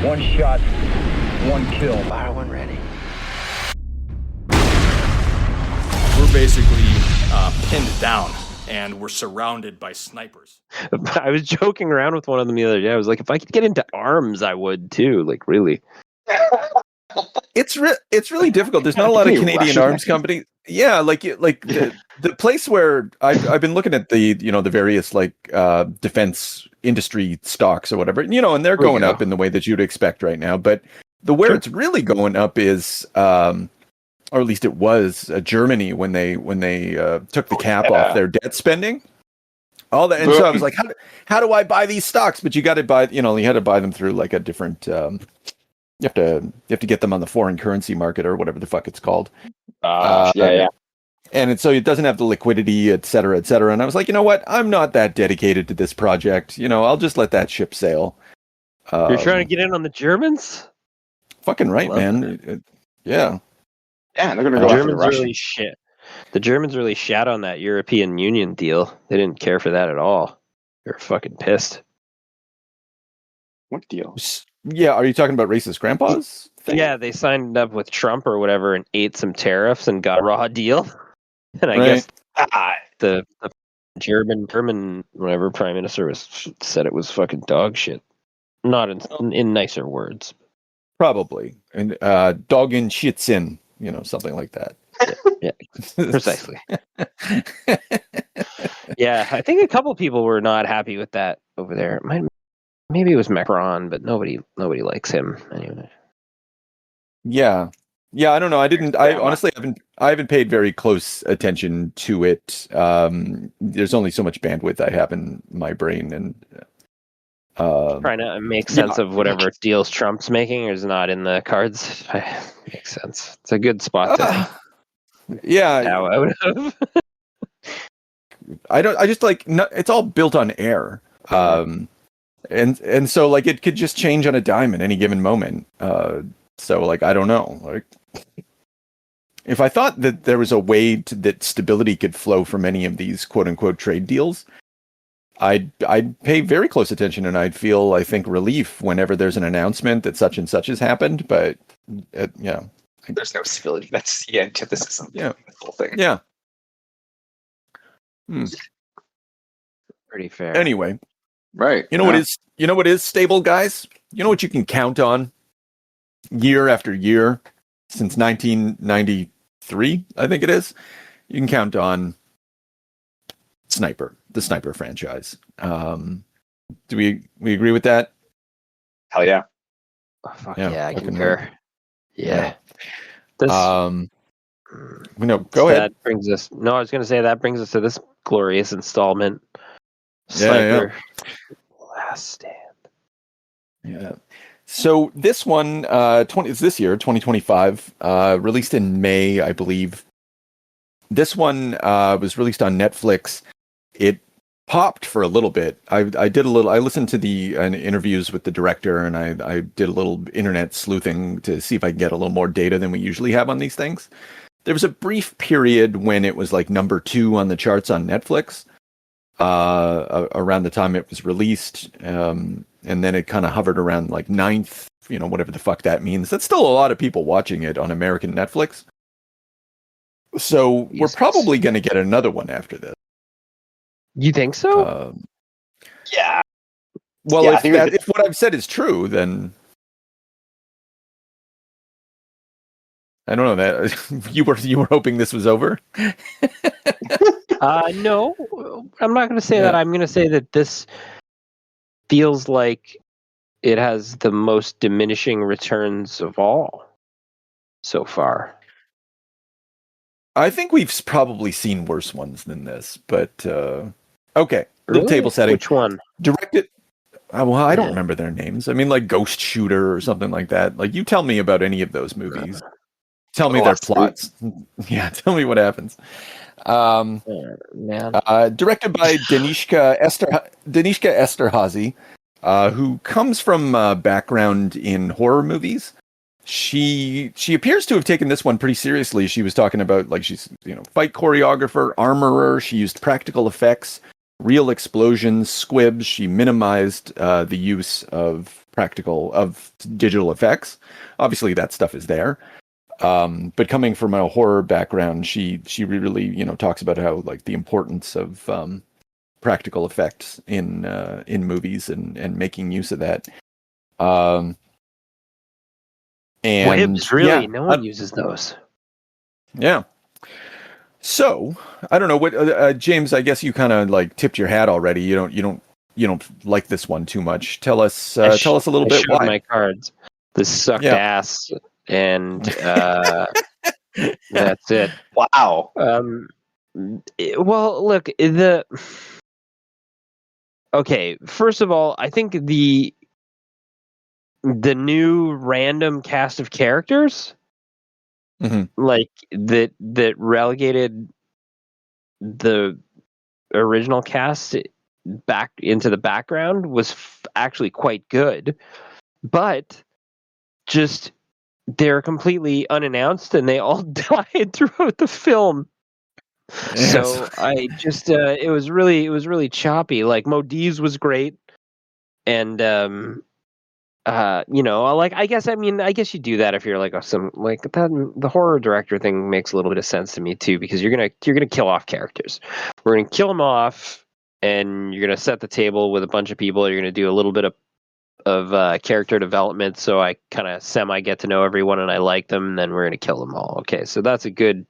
One shot, one kill. Fire when ready. We're basically pinned down, and we're surrounded by snipers. I was joking around with one of them the other day. I was like, if I could get into arms, I would too. Like, really. It's really difficult. There's not a lot of Canadian arms companies. Yeah, like the place where I've been looking at the various like defense industry stocks or whatever, and they're going up in the way that you'd expect right now. But where it's really going up is, or at least it was, Germany when they took the cap off their debt spending. All that, and so I was like, how do I buy these stocks? But you got to buy, you had to buy them through like a different. You have to get them on the foreign currency market or whatever the fuck it's called. Yeah. And so it doesn't have the liquidity, et cetera, et cetera. And I was like, you know what? I'm not that dedicated to this project. I'll just let that ship sail. You're trying to get in on the Germans? Fucking right, man. Yeah. Yeah, they're going to go after the Russians. The Germans really shat on that European Union deal. They didn't care for that at all. They're fucking pissed. What deal? Yeah, are you talking about racist grandpas? Yeah, they signed up with Trump or whatever and ate some tariffs and got a raw deal. And I guess the German whatever prime minister said it was fucking dog shit. Not in nicer words. Probably. And dog in shitsin, something like that. Yeah, precisely. Yeah, I think a couple people were not happy with that over there. Maybe it was Macron, but nobody likes him anyway. Yeah, I don't know. I honestly haven't paid very close attention to it. There's only so much bandwidth I have in my brain, and trying to make sense of whatever deals Trump's making is not in the cards. Makes sense. It's a good spot to bow out of. I just like, it's all built on air. And so like it could just change on a dime at any given moment. So like, I don't know. Like, if I thought that there was a way that stability could flow from any of these quote unquote trade deals, I'd pay very close attention, and I'd feel, I think, relief whenever there's an announcement that such and such has happened. But there's no stability. That's the antithesis of the whole thing. Yeah. Pretty fair. Anyway. Right. What is stable, guys? You know what you can count on year after year since 1993, I think it is. You can count on the Sniper franchise. Do we agree with that? Hell yeah. Oh, fuck yeah, I concur. Yeah. This go ahead. I was going to say that brings us to this glorious installment. Sniper. Last Stand. Yeah. So this one, is this year, 2025, released in May, I believe. This one was released on Netflix. It popped for a little bit. I listened to the interviews with the director, and I did a little internet sleuthing to see if I could get a little more data than we usually have on these things. There was a brief period when it was like number 2 on the charts on Netflix. Around the time it was released, and then it kind of hovered around like 9th, whatever the fuck that means. That's still a lot of people watching it on American Netflix. So we're probably going to get another one after this. You think so? Yeah. Well, if what I've said is true, then I don't know that you were hoping this was over. No, I'm not going to say that. I'm going to say that this feels like it has the most diminishing returns of all so far. I think we've probably seen worse ones than this, but okay. Little table setting. Which one? Directed. Well, I don't remember their names. I mean, like Ghost Shooter or something like that. Like, you tell me about any of those movies. Tell me their plots. Yeah, tell me what happens. Directed by Danishka Esterhazy, who comes from background in horror movies. She appears to have taken this one pretty seriously. She was talking about, like, she's fight choreographer, armorer. She used practical effects, real explosions, squibs. She minimized the use of digital effects. Obviously, that stuff is there. But coming from a horror background, she really talks about how like the importance of practical effects in movies and making use of that. And Webs, really? No one uses those. Yeah. So I don't know what James. I guess you kind of like tipped your hat already. You don't like this one too much. Tell us a little bit why. My cards. This sucked ass, and that's it. Wow. Well, look, okay. First of all, I think the new random cast of characters, like that relegated the original cast back into the background was actually quite good, but just they're completely unannounced and they all died throughout the film. Yes. So I just it was really choppy. Like Modiz was great, and I guess you do that if you're like the horror director thing makes a little bit of sense to me too, because you're gonna kill off characters. We're gonna kill them off, and you're gonna set the table with a bunch of people. You're gonna do a little bit of character development, so I kind of semi get to know everyone and I like them, and then we're gonna kill them all. Okay, so it's a good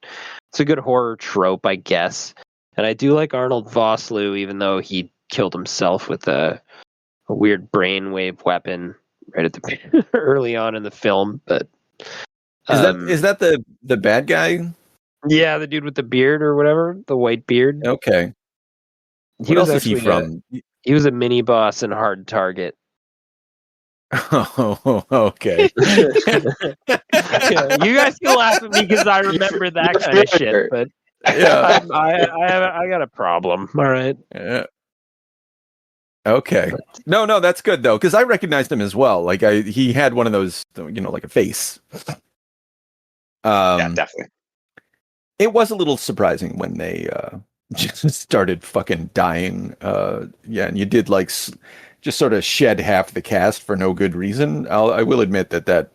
horror trope, I guess. And I do like Arnold Vosloo, even though he killed himself with a weird brainwave weapon right at the early on in the film. But is that the bad guy? Yeah, the dude with the beard or whatever, the white beard. Okay. What else is he from? He was a mini boss in Hard Target. Oh, okay. You guys can laugh at me because I remember that kind of shit, but yeah, I got a problem. All right. Yeah. Okay. No, that's good though, because I recognized him as well. Like he had one of those, like a face. Yeah, definitely. It was a little surprising when they just started fucking dying. And you did like just sort of shed half the cast for no good reason. I will admit that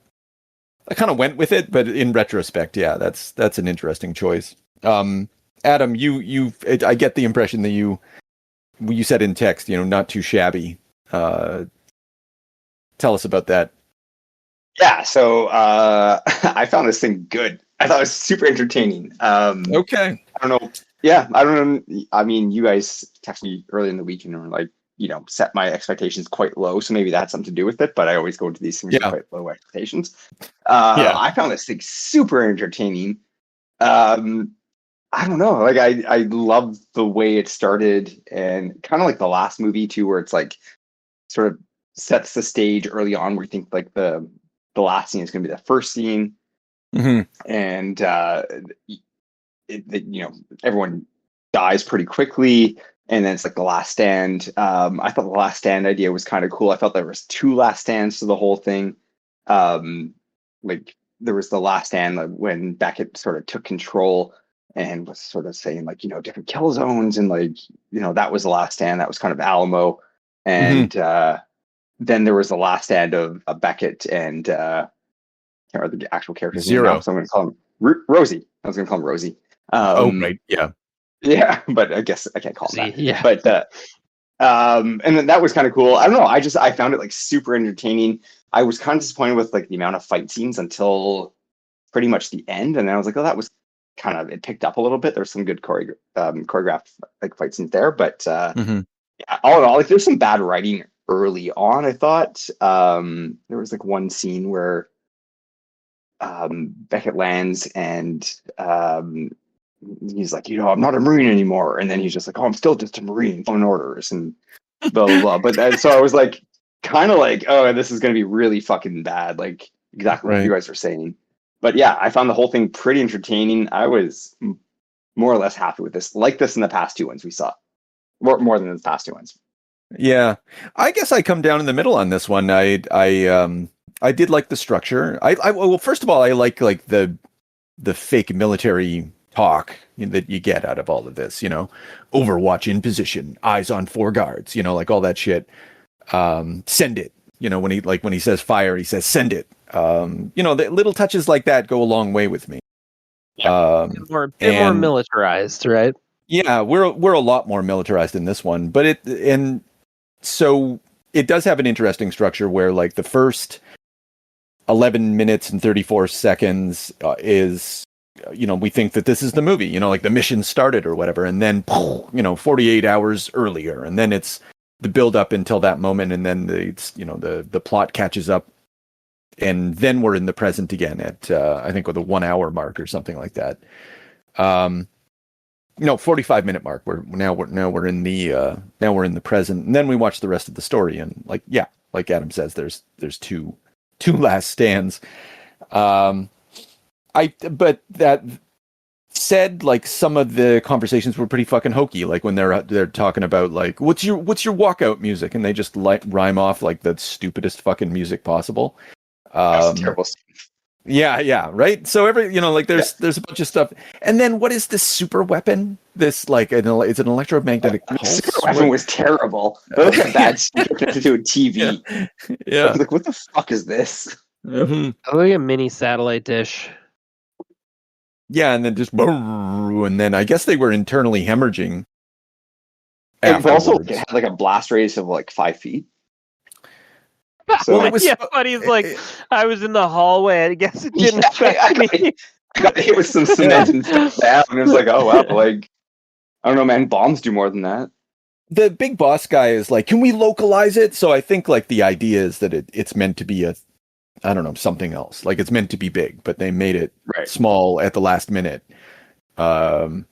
I kind of went with it, but in retrospect, yeah, that's an interesting choice. Adam, I get the impression that you said in text, not too shabby. Tell us about that. Yeah, so I found this thing good. I thought it was super entertaining. Okay. I don't know. Yeah, I don't know. I mean, you guys texted me early in the week and were like, set my expectations quite low. So maybe that had something to do with it. But I always go into these things with quite low expectations. I found this thing super entertaining. I don't know. Like I love the way it started, and kind of like the last movie too, where it's like sort of sets the stage early on, where you think like the last scene is going to be the first scene, and everyone dies pretty quickly. And then it's like the last stand. I thought the last stand idea was kind of cool. I felt there was 2 last stands to the whole thing. Like there was the last stand when Beckett sort of took control and was sort of saying like, different kill zones, and like, that was the last stand. That was kind of Alamo. And then there was the last stand of Beckett and can't remember the actual character's Zero. name now, so I'm going to call him Rosie. I was going to call him Rosie. Right. Yeah. Yeah, but I guess I can't call him that. Yeah. But and then that was kind of cool. I don't know. I found it like super entertaining. I was kind of disappointed with like the amount of fight scenes until pretty much the end, and then I was like, oh, that was kind of, it picked up a little bit. There's some good choreographed like fight scenes there, but yeah, all in all, like there's some bad writing early on. I thought there was like one scene where Beckett lands and he's like, I'm not a Marine anymore. And then he's just like, oh, I'm still just a Marine following orders and blah, blah, blah. But so I was like, kind of like, oh, this is going to be really fucking bad. Like exactly what you guys are saying. But yeah, I found the whole thing pretty entertaining. I was more or less happy with this. Like this in the past 2 ones we saw. More than the past 2 ones. Yeah. I guess I come down in the middle on this one. I did like the structure. Well, first of all, I like the fake military talk that you get out of all of this, Overwatch in position, eyes on 4 guards, like all that shit. Send it. when he says fire, he says send it. The little touches like that go a long way with me. A bit more militarized, right? Yeah, we're a lot more militarized in this one, but so it does have an interesting structure where like the first 11 minutes and 34 seconds is, we think that this is the movie, like the mission started or whatever, and then 48 hours earlier, and then it's the build up until that moment, and then the plot catches up, and then we're in the present again at I think with a 1 hour mark or something like that. 45-minute mark. We're in the present, and then we watch the rest of the story, and like Adam says, there's two last stands. But that said, like some of the conversations were pretty fucking hokey. Like when they're talking about like what's your walkout music, and they just rhyme off like the stupidest fucking music possible. That's terrible. Yeah, right. So there's a bunch of stuff, and then what is this super weapon? This like it's an electromagnetic pulse. Super weapon was terrible. Look at that connected to a TV. Yeah. I was like, what the fuck is this? Mm-hmm. Oh, like a mini satellite dish. Yeah, and then just and then I guess they were internally hemorrhaging. And also, it had like a blast radius of like 5 feet. So, but he's like, I was in the hallway. I guess it didn't affect me. I got hit with some cement and fell down, and it was like, oh wow, like I don't know, man. Bombs do more than that. The big boss guy is like, can we localize it? So I think like the idea is that it's meant to be something else. Like it's meant to be big, but they made it small at the last minute. I don't know.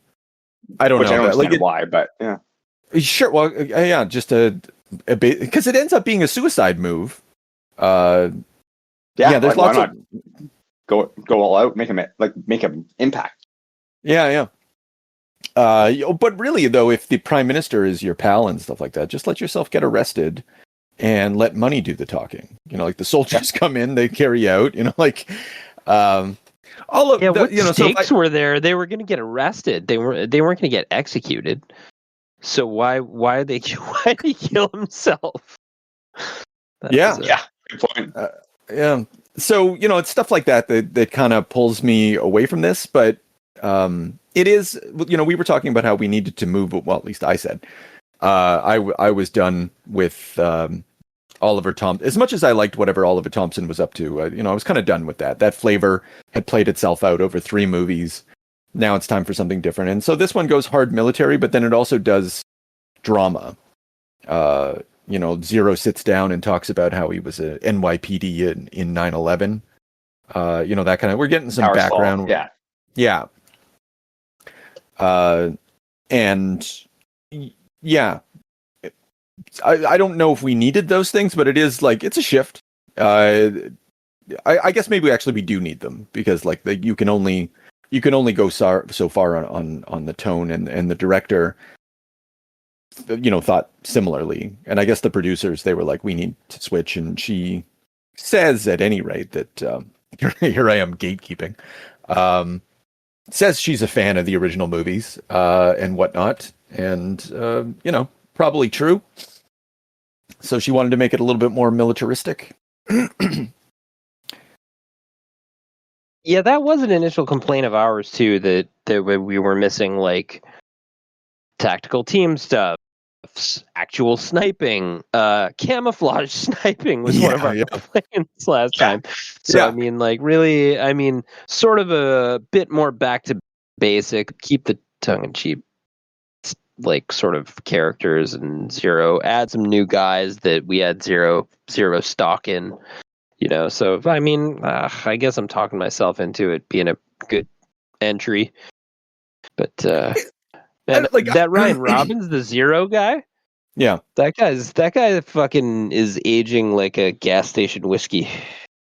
I don't understand why, but yeah. Sure. Well, yeah, just because it ends up being a suicide move. There's lots of go all out, make him impact. Yeah. But really, though, if the prime minister is your pal and stuff like that, just let yourself get arrested and let money do the talking. Like the soldiers come in, they carry out. All of what stakes were there? They were going to get arrested. They weren't going to get executed. So why did he kill himself? Yeah. Good point. Yeah. So, it's stuff like that kind of pulls me away from this, but it is, we were talking about how we needed to move, well, at least I said, I was done with Oliver Thompson. As much as I liked whatever Oliver Thompson was up to, I was kind of done with that. That flavor had played itself out over 3 movies. Now it's time for something different. And so this one goes hard military, but then it also does drama. Zero sits down and talks about how he was a NYPD in 9/11. That kind of, we're getting some background. Yeah. Yeah. And yeah, I don't know if we needed those things, but it is like, it's a shift. I guess maybe we do need them because like you can only go so far on the tone, and the director, thought similarly. And I guess the producers, they were like, we need to switch. And she says at any rate that, here I am gatekeeping, says she's a fan of the original movies, and whatnot. And, probably true. So she wanted to make it a little bit more militaristic. Yeah, that was an initial complaint of ours too, that we were missing like tactical team stuff, actual sniping, camouflage sniping was one of our complaints last time. So I mean, like really, sort of a bit more back to basic, keep the tongue in cheek, like sort of characters, and add some new guys that we had zero stock in. So I guess I'm talking myself into it being a good entry, but that Ryan Robbins, the Zero guy, yeah, that guy fucking is aging like a gas station whiskey.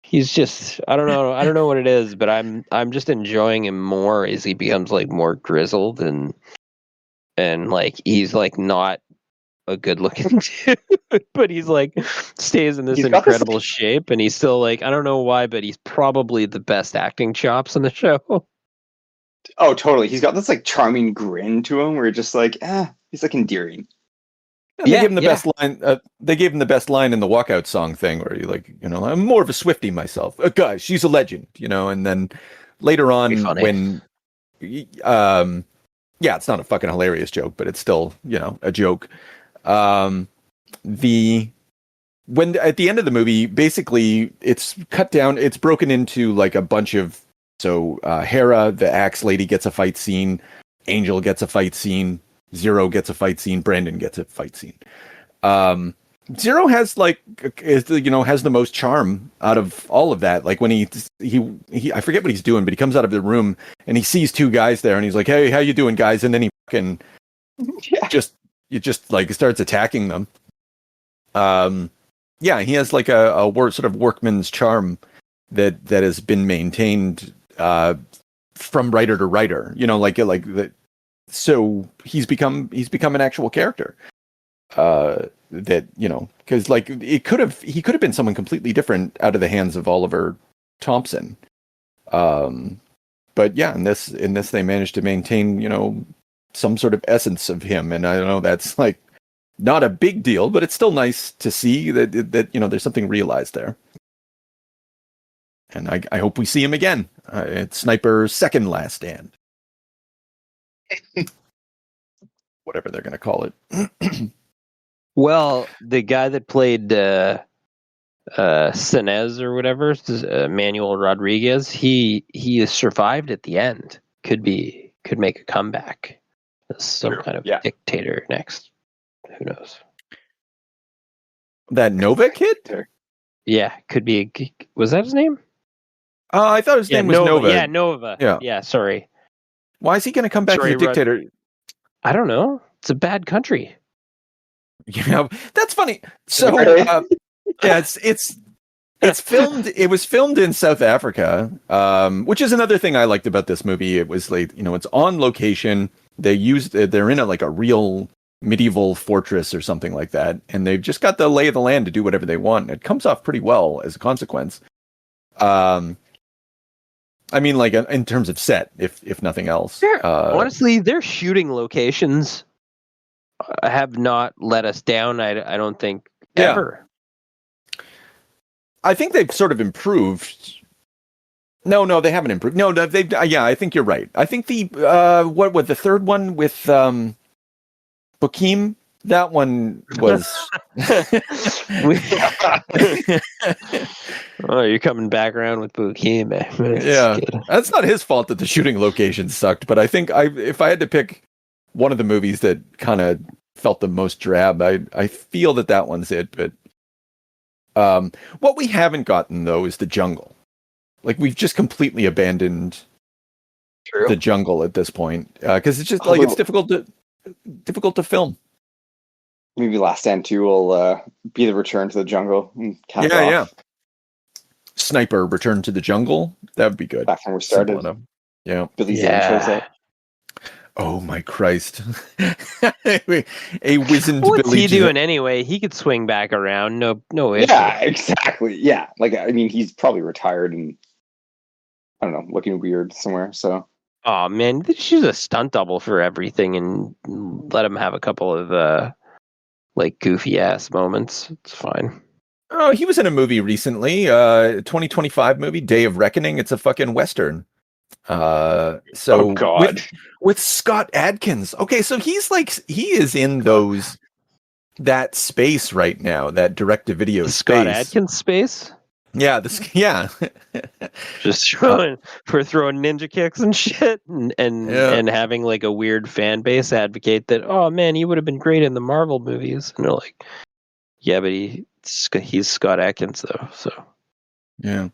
He's just I don't know what it is, but I'm just enjoying him more as he becomes like more grizzled and like he's like not a good looking dude, but he's like stays in this incredible shape, and he's still like, I don't know why, but he's probably the best acting chops on the show. Oh, totally. He's got this like charming grin to him where you're just like, he's like endearing. And they gave him the best line. They gave him the best line in the walkout song thing, where you like, I'm more of a Swiftie myself. Guys, she's a legend, And then later on, when, it's not a fucking hilarious joke, but it's still, a joke. When at the end of the movie, basically, it's cut down. It's broken into like a bunch of. So Hera, the axe lady, gets a fight scene. Angel gets a fight scene. Zero gets a fight scene. Brandon gets a fight scene. Zero has has the most charm out of all of that. Like when he I forget what he's doing, but he comes out of the room and he sees two guys there, and he's like, "Hey, how you doing, guys?" And then he fucking just like starts attacking them. He has like a sort of workman's charm that has been maintained from writer to writer. Like that. So he's become an actual character. That because like he could have been someone completely different out of the hands of Oliver Thompson. But yeah, in this they managed to maintain some sort of essence of him, and I don't know, that's like not a big deal, but it's still nice to see that there's something realized there. And I hope we see him again. It's Sniper's second last stand. Whatever they're going to call it. Well, the guy that played Sinez or whatever, Manuel Rodriguez, he survived at the end. Could make a comeback as some kind of dictator next. Who knows? That Nova kid? Yeah, could be. Was that his name? I thought his name was Nova. Yeah, Nova. Yeah, sorry. Why is he going to come back as a dictator? I don't know. It's a bad country. Yeah, that's funny. So, it's filmed. It was filmed in South Africa, which is another thing I liked about this movie. It was like, it's on location. They're in a real medieval fortress or something like that, and they've just got the lay of the land to do whatever they want. It comes off pretty well as a consequence. I mean, like in terms of set, if nothing else. Honestly, their shooting locations have not let us down. I don't think ever. I think they've sort of improved. No, they haven't improved. No, they've. Yeah, I think you're right. I think the the third one with Bokeem. That one was. Oh, you're coming back around with Bokeem, man. Yeah, that's not his fault that the shooting location sucked. But I think if I had to pick one of the movies that kind of felt the most drab, I feel that one's it. But what we haven't gotten though is the jungle. Like we've just completely abandoned the jungle at this point because it's just it's difficult to film. Maybe Last Stand 2 will be the return to the jungle. Yeah. Sniper Return to the Jungle. That would be good. Back when we started. Yeah. Billy Zane shows up. Oh my Christ. A wizened What's Billy he doing anyway? He could swing back around. No issue. Yeah, exactly. Yeah. Like, I mean, he's probably retired and, I don't know, looking weird somewhere, so. Oh, man. She's a stunt double for everything and let him have a couple of, goofy ass moments. It's fine. Oh, he was in a movie recently, 2025 movie, Day of Reckoning. It's a fucking Western. God. With Scott Adkins. Okay, so he is in that space right now, that direct-to-video space. Scott Adkins space? Yeah, Just throwing ninja kicks and shit, and having like a weird fan base advocate that, oh man, he would have been great in the Marvel movies, and they're like, yeah, but he's Scott Adkins though, so yeah,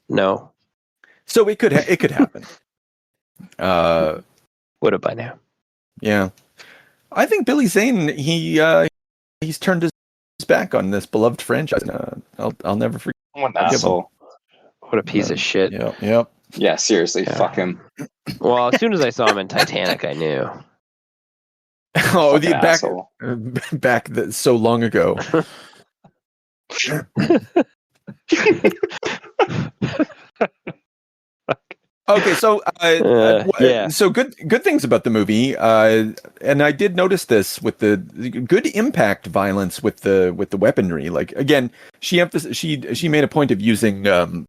no. So it could happen. Would have by now. Yeah, I think Billy Zane he's turned his back on this beloved franchise. I'll never forget. What an asshole! What a piece of shit. Yep. Yeah, seriously, fuck him. Well, as soon as I saw him in Titanic, I knew. Oh, back so long ago. Okay, so yeah. so good things about the movie, and I did notice this with the good impact violence with the weaponry. Like again, she made a point of using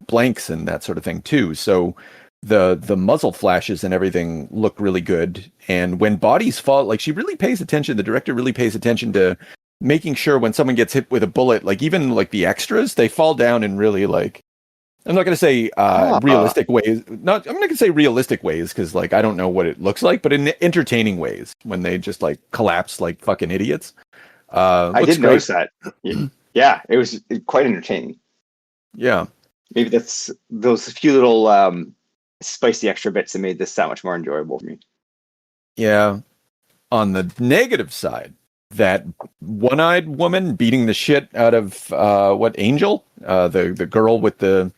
blanks and that sort of thing too. So the muzzle flashes and everything look really good. And when bodies fall, like she really pays attention. The director really pays attention to making sure when someone gets hit with a bullet, like even like the extras, they fall down in really like. I'm not going to say realistic ways. I'm not going to say realistic ways because, like, I don't know what it looks like, but in entertaining ways when they just like collapse like fucking idiots. I did notice that. Yeah, it was quite entertaining. Yeah, maybe that's those few little spicy extra bits that made this that much more enjoyable for me. Yeah. On the negative side, that one-eyed woman beating the shit out of Angel, the girl with the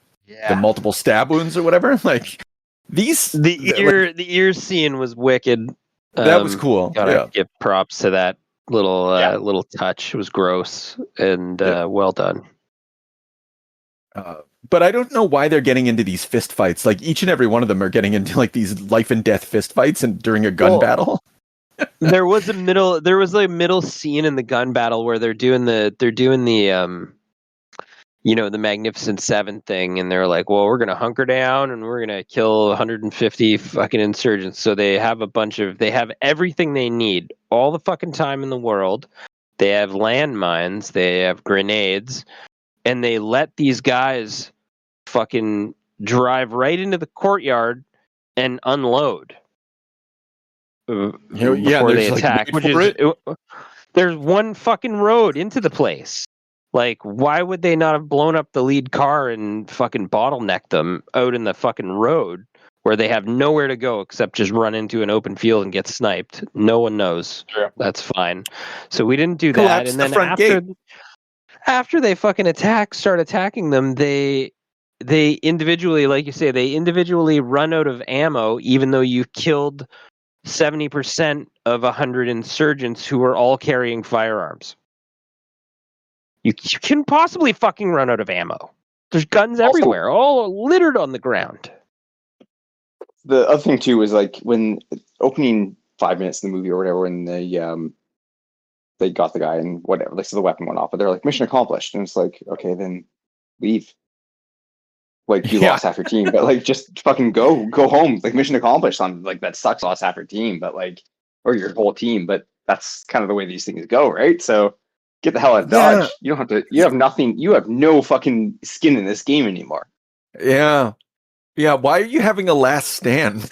multiple stab wounds or whatever. Like the ear scene was wicked. That was cool. Gotta give props to that little touch. It was gross and well done. But I don't know why they're getting into these fist fights. Like each and every one of them are getting into like these life and death fist fights and during a gun battle. There was a middle scene in the gun battle where they're doing the the Magnificent Seven thing, and they're like, well, we're gonna hunker down and we're gonna kill 150 fucking insurgents. So they have everything they need, all the fucking time in the world. They have landmines, they have grenades, and they let these guys fucking drive right into the courtyard and unload. Before they attack, there's one fucking road into the place. Like, why would they not have blown up the lead car and fucking bottlenecked them out in the fucking road where they have nowhere to go except just run into an open field and get sniped? No one knows. Sure. That's fine. So we didn't do that. And then after they fucking start attacking them, they individually, like you say, run out of ammo, even though you've killed 70% of 100 insurgents who are all carrying firearms. You can possibly fucking run out of ammo. There's guns everywhere, all littered on the ground. The other thing too was like when opening 5 minutes in the movie or whatever, when they got the guy and whatever, like so the weapon went off, but they're like mission accomplished, and it's like, okay, then leave. Like you lost half your team, but like just fucking go home. Like mission accomplished. On like that sucks, lost half your team, but like or your whole team, but that's kind of the way these things go, right? So get the hell out of Dodge. You don't have to. You have nothing. You have no fucking skin in this game anymore. Yeah. Why are you having a last stand?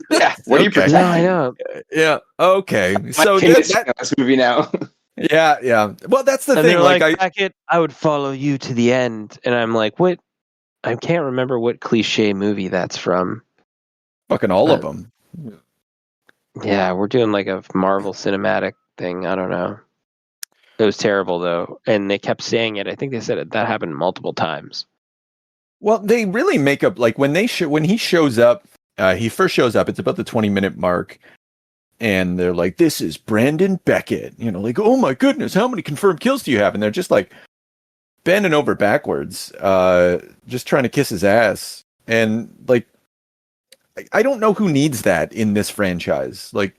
Yeah. What are you protecting? No, I know. Yeah. Okay. So this movie now. Yeah. Well, that's the and thing. Like I would follow you to the end, and I'm like, what? I can't remember what cliche movie that's from. Fucking all of them. Yeah, we're doing like a Marvel cinematic thing. I don't know. It was terrible though, and they kept saying it. I think they said that happened multiple times. Well, they really make up like when he shows up. He first shows up. It's about the 20-minute mark, and they're like, "This is Brandon Beckett." Like, "Oh my goodness, how many confirmed kills do you have?" And they're just like bending over backwards, just trying to kiss his ass. And like, I don't know who needs that in this franchise. Like,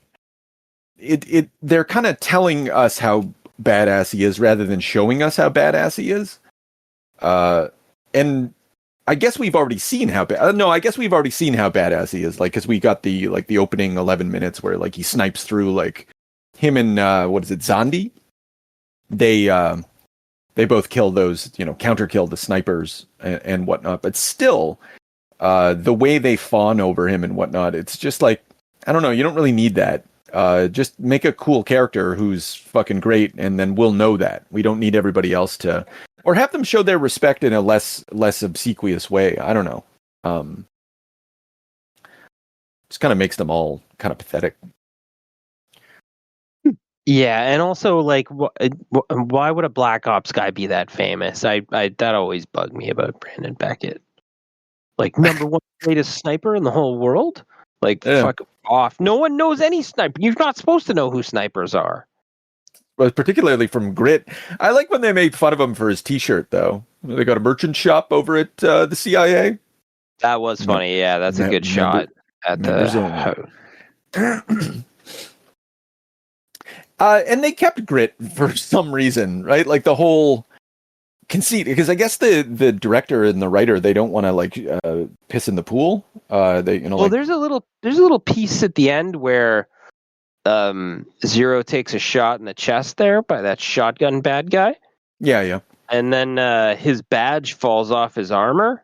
they're kind of telling us how badass he is rather than showing us how badass he is. And I guess we've already seen how badass he is. Like, because we got the opening 11 minutes where like he snipes through like him and Zondi. They both kill those, counter kill the snipers and whatnot. But still, the way they fawn over him and whatnot, it's just like, I don't know. You don't really need that. Just make a cool character who's fucking great, and then we'll know that. We don't need everybody else to, or have them show their respect in a less obsequious way. I don't know. Just kind of makes them all kind of pathetic. Yeah, and also like, why would a Black Ops guy be that famous? I that always bugged me about Brandon Beckett. Like number one greatest sniper in the whole world. Like fuck off. No one knows any sniper. You're not supposed to know who snipers are. Well, particularly from Grit. I like when they made fun of him for his T-shirt, though. They got a merchant shop over at the CIA. That was funny. Yeah, that's a good shot at the. And they kept Grit for some reason, right? Like the whole conceit, because I guess the director and the writer, they don't want to like piss in the pool. There's a little piece at the end where Zero takes a shot in the chest there by that shotgun bad guy. Yeah. And then his badge falls off his armor.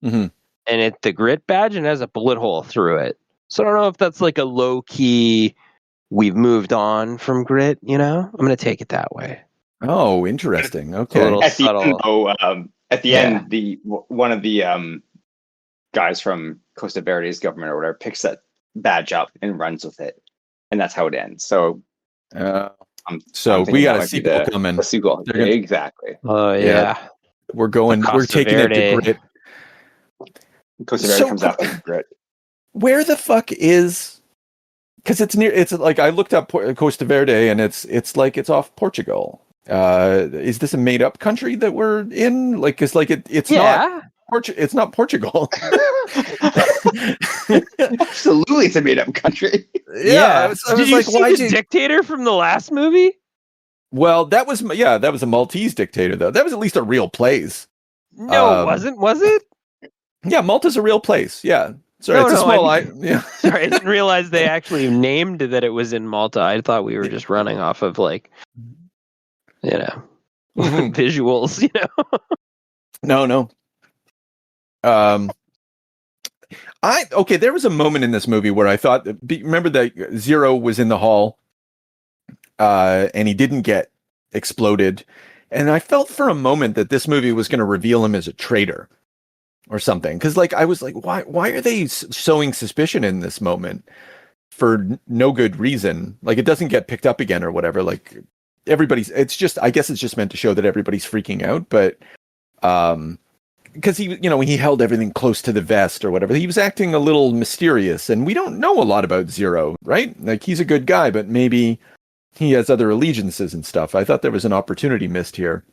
Mm-hmm. And it's the Grit badge and has a bullet hole through it. So I don't know if that's like a low key, we've moved on from Grit, I'm going to take it that way. Oh, interesting. Okay. At the end, one of the guys from Costa Verde's government or whatever picks that badge up and runs with it. And that's how it ends. So we got a sequel coming. A sequel. Exactly. Oh, yeah. We're taking it to Grit. Costa Verde comes after Grit. Where the fuck is? Because it's like I looked up Costa Verde and it's like it's off Portugal. Is this a made up country that we're in? Like it's like it's not. It's not Portugal. Absolutely, it's a made up country. Yeah. Did you see the dictator from the last movie? Well, that was a Maltese dictator though. That was at least a real place. No, it wasn't. Was it? Yeah, Malta's a real place. Yeah. Sorry, it's a small Sorry, I didn't realize they actually named that it was in Malta. I thought we were just running off of like, visuals, No. There was a moment in this movie where I thought, remember that Zero was in the hall, and he didn't get exploded. And I felt for a moment that this movie was going to reveal him as a traitor or something. Cause like, I was like, why are they sowing suspicion in this moment for no good reason? Like it doesn't get picked up again or whatever. Like I guess it's just meant to show that everybody's freaking out, but, because he held everything close to the vest or whatever. He was acting a little mysterious, and we don't know a lot about Zero, right? Like he's a good guy, but maybe he has other allegiances and stuff. I thought there was an opportunity missed here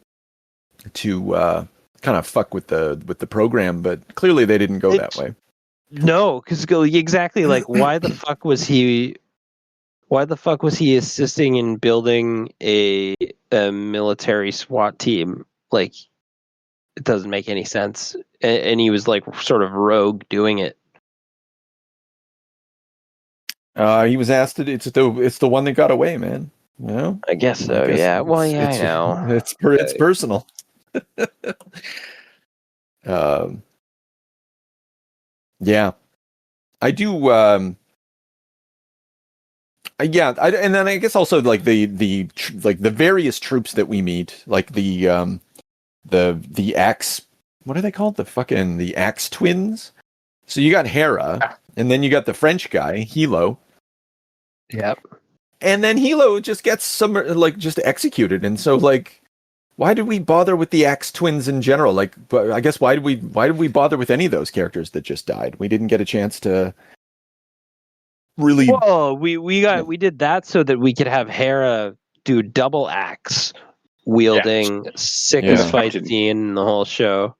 to kind of fuck with the program, but clearly they didn't go that way. No, because exactly like why the fuck was he assisting in building a military SWAT team? Like it doesn't make any sense, and he was like sort of rogue doing it. He was asked to. It's the one that got away, man. I guess so. Yeah. Well, I know. It's personal. Yeah, I do. And then I guess also like the various troops that we meet, like the Axe. What are they called? The Axe twins. So you got Hera, and then you got the French guy, Hilo. Yep. And then Hilo just gets just executed, and so like, why did we bother with the Axe twins in general? Like, but I guess why did we bother with any of those characters that just died? We didn't get a chance to really. Well, we did that so that we could have Hera do double axe wielding, sickest fight scene in the whole show.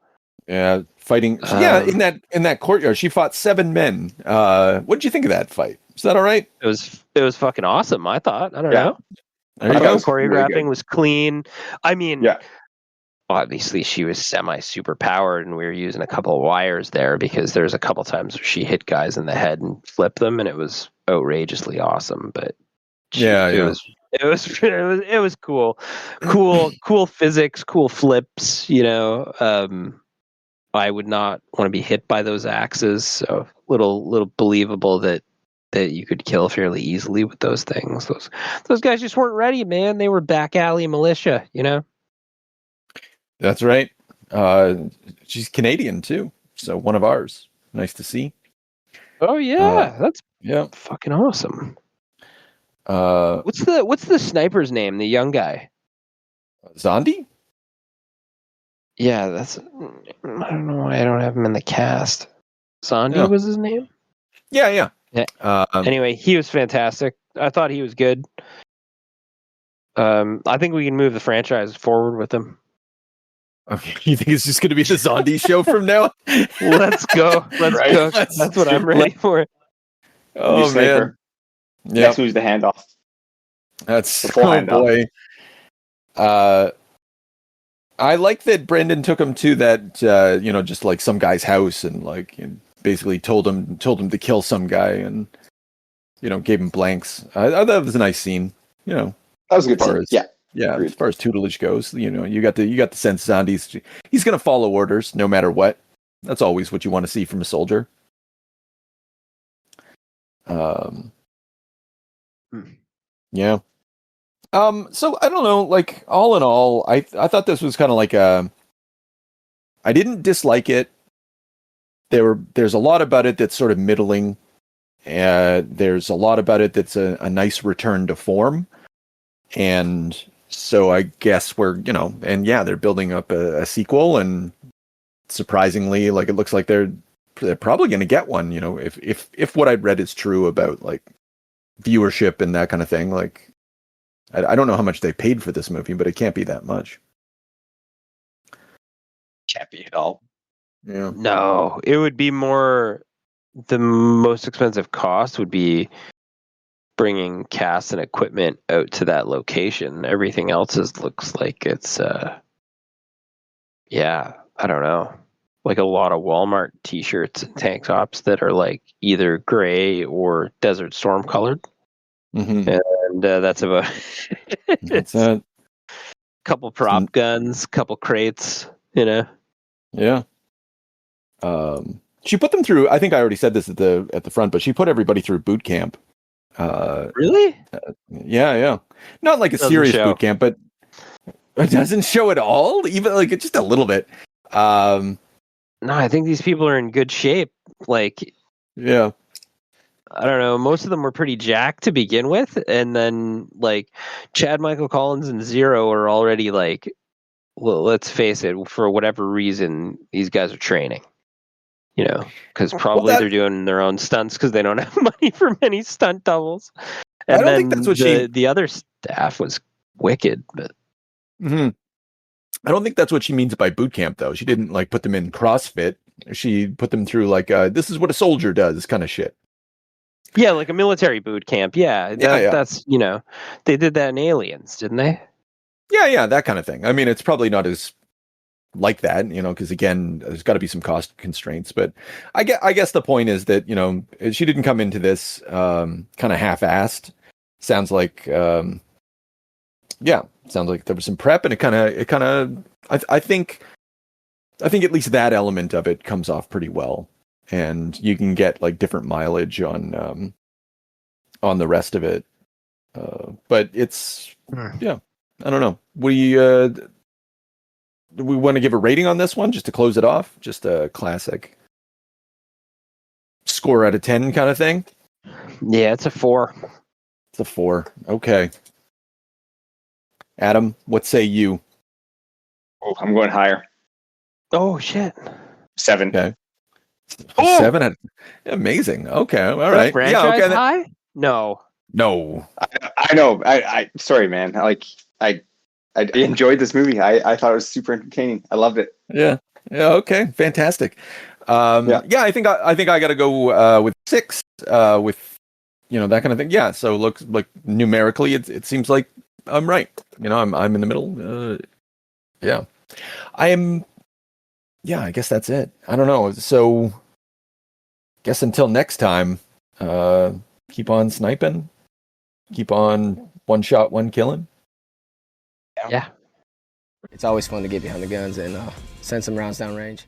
Yeah, fighting. In that courtyard, she fought 7 men. What did you think of that fight? Is that all right? It was fucking awesome. I thought. I don't know. There you go. Choreographing was clean. I mean, obviously she was semi-super powered, and we were using a couple of wires there because there's a couple times where she hit guys in the head and flipped them, and it was outrageously awesome. But it was cool, cool physics, cool flips. I would not want to be hit by those axes, so little believable that you could kill fairly easily with those things. Those guys just weren't ready, man. They were back alley militia, That's right. She's Canadian too, so one of ours. Nice to see. Oh yeah, that's fucking awesome. What's the sniper's name? The young guy. Zondi? Yeah, I don't know why I don't have him in the cast. Zondi was his name? Yeah. Anyway, he was fantastic. I thought he was good. I think we can move the franchise forward with him. Okay, you think it's just going to be the Zondi show from now on? Let's go. Let's Right. go. That's what I'm ready for. New Oh, man. sniper. Yeah, Next move's the handoff. that's, The full oh, handoff. boy. I like that Brendan took him to that, just like some guy's house and like basically told him to kill some guy and, gave him blanks. I thought it was a nice scene, That was a good scene. Yeah. Yeah, Agreed. as far as tutelage goes, you got the sense Zondi's he's going to follow orders no matter what. That's always what you want to see from a soldier. Yeah. So I don't know, like all in all, I thought this was kind of like I didn't dislike it. There's a lot about it that's sort of middling. There's a lot about it that's a nice return to form. And so I guess they're building up a sequel, and surprisingly, like it looks like they're probably going to get one, if what I'd read is true about like viewership and that kind of thing. Like I don't know how much they paid for this movie, but it can't be that much. Can't be at all. Yeah. No, it would be more. The most expensive cost would be bringing cast and equipment out to that location. Everything else looks like it's I don't know, like a lot of Walmart t-shirts and tank tops that are like either gray or Desert Storm colored. Mm-hmm. And that's about That's it. Couple prop guns, couple crates, Yeah. She put them through, I think I already said this at the front, but she put everybody through boot camp. Really? Yeah. Not like a serious boot camp, but it doesn't show at all, even like just a little bit. No, I think these people are in good shape. Like, yeah, I don't know. Most of them were pretty jacked to begin with, and then like Chad Michael Collins and Zero are already like, well, let's face it, for whatever reason, these guys are training. Because probably they're doing their own stunts because they don't have money for many stunt doubles. And I don't think that's what the other staff was wicked, but I don't think that's what she means by boot camp, though. She didn't like put them in CrossFit. She put them through like this is what a soldier does, kind of shit. Yeah, like a military boot camp. Yeah, that's they did that in Aliens, didn't they? Yeah, that kind of thing. I mean, it's probably not as like that, because again, there's got to be some cost constraints. But I guess the point is that she didn't come into this kind of half-assed. Sounds like there was some prep, and it kind of I think at least that element of it comes off pretty well, and you can get like different mileage on the rest of it. But it's I don't know. Do we want to give a rating on this one just to close it off? Just a classic score out of 10 kind of thing? Yeah, it's a 4. It's a 4. Okay. Adam, what say you? Oh, I'm going higher. Oh, shit. 7. Okay. Oh! 7? Amazing. Okay. All right. Franchise okay. high? No. I know. I sorry, man. I enjoyed this movie. I thought it was super entertaining. I loved it. Yeah. Okay. Fantastic. I think I got to go with 6. With that kind of thing. Yeah. So looks like numerically, it seems like I'm right. I'm in the middle. Yeah. I am. Yeah. I guess that's it. I don't know. So, guess until next time. Keep on sniping. Keep on one shot, one killing. Yeah. It's always fun to get behind the guns and send some rounds down range.